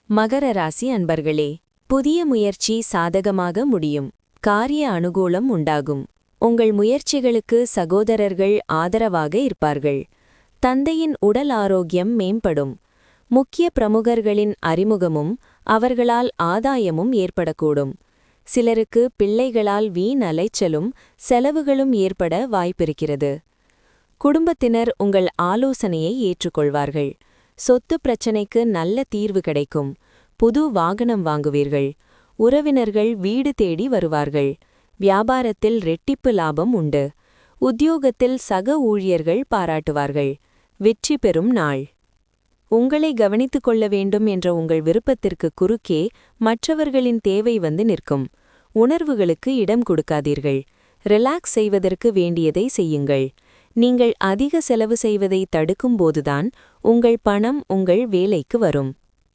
மகர ராசி அன்பர்களே, புதிய முயற்சி சாதகமாக முடியும். காரிய அனுகூலம் உண்டாகும். உங்கள் முயற்சிகளுக்கு சகோதரர்கள் ஆதரவாக இருப்பார்கள். தந்தையின் உடல் ஆரோக்கியம் மேம்படும். முக்கிய பிரமுகர்களின் அறிமுகமும் அவர்களால் ஆதாயமும் ஏற்படக்கூடும். சிலருக்கு பிள்ளைகளால் வீண் அலைச்சலும் செலவுகளும் ஏற்பட வாய்ப்பிருக்கிறது. குடும்பத்தினர் உங்கள் ஆலோசனையை ஏற்றுக்கொள்வார்கள். சொத்து பிரச்சினைக்கு நல்ல தீர்வு கிடைக்கும். புது வாகனம் வாங்குவீர்கள். உறவினர்கள் வீடு தேடி வருவார்கள். வியாபாரத்தில் ரெட்டிப்பு லாபம் உண்டு. உத்தியோகத்தில் சக ஊழியர்கள் பாராட்டுவார்கள். வெற்றி பெறும் நாள். உங்களை கவனித்துக் கொள்ள வேண்டும் என்ற உங்கள் விருப்பத்திற்கு குறுக்கே மற்றவர்களின் தேவை வந்து நிற்கும். உணர்வுகளுக்கு இடம் கொடுக்காதீர்கள். ரிலாக்ஸ் செய்வதற்கு வேண்டியதை செய்யுங்கள். நீங்கள் அதிக செலவு செய்வதை தடுக்கும்போதுதான் உங்கள் பணம் உங்கள் வேலைக்கு வரும்.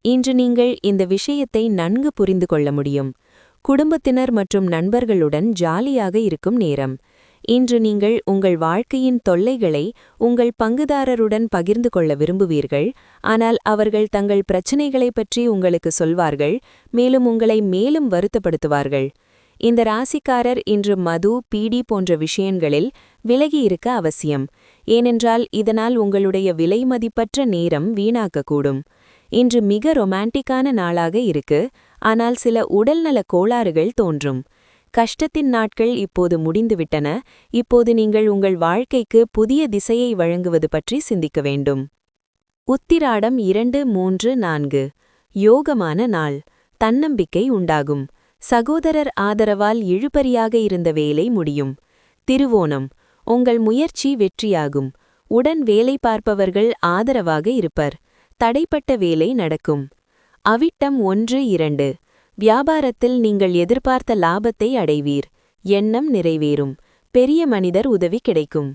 இன்று நீங்கள் இந்த விஷயத்தை நன்கு புரிந்து கொள்ள முடியும். குடும்பத்தினர் மற்றும் நண்பர்களுடன் ஜாலியாக இருக்கும் நேரம். இன்று நீங்கள் உங்கள் வாழ்க்கையின் தொல்லைகளை உங்கள் பங்குதாரருடன் பகிர்ந்து கொள்ள விரும்புவீர்கள். ஆனால் அவர்கள் தங்கள் பிரச்சினைகளைப் பற்றி உங்களுக்கு சொல்வார்கள், மேலும் உங்களை மேலும் வருத்தப்படுத்துவார்கள். இந்த ராசிக்காரர் இன்று மது, பீடி போன்ற விஷயங்களில் விலகியிருக்க அவசியம். ஏனென்றால் இதனால் உங்களுடைய விலைமதிப்பற்ற நேரம் வீணாக்கக்கூடும். இன்று மிக ரொமான்டிக்கான நாளாக இருக்கு, ஆனால் சில உடல்நல கோளாறுகள் தோன்றும். கஷ்டத்தின் நாட்கள் இப்போது முடிந்துவிட்டன. இப்போது நீங்கள் உங்கள் வாழ்க்கைக்கு புதிய திசையை வழங்குவது பற்றி சிந்திக்க வேண்டும். உத்திராடம் 2, 3, 4 யோகமான நாள். தன்னம்பிக்கை உண்டாகும். சகோதரர் ஆதரவால் இழுபறியாக இருந்த வேலை முடியும். திருவோணம் உங்கள் முயற்சி வெற்றியாகும். உடன் வேலை பார்ப்பவர்கள் ஆதரவாக இருப்பர். தடைப்பட்ட வேலை நடக்கும். அவிட்டம் 1, 2 வியாபாரத்தில் நீங்கள் எதிர்பார்த்த லாபத்தை அடைவீர். எண்ணம் நிறைவேறும். பெரிய மனிதர் உதவி கிடைக்கும்.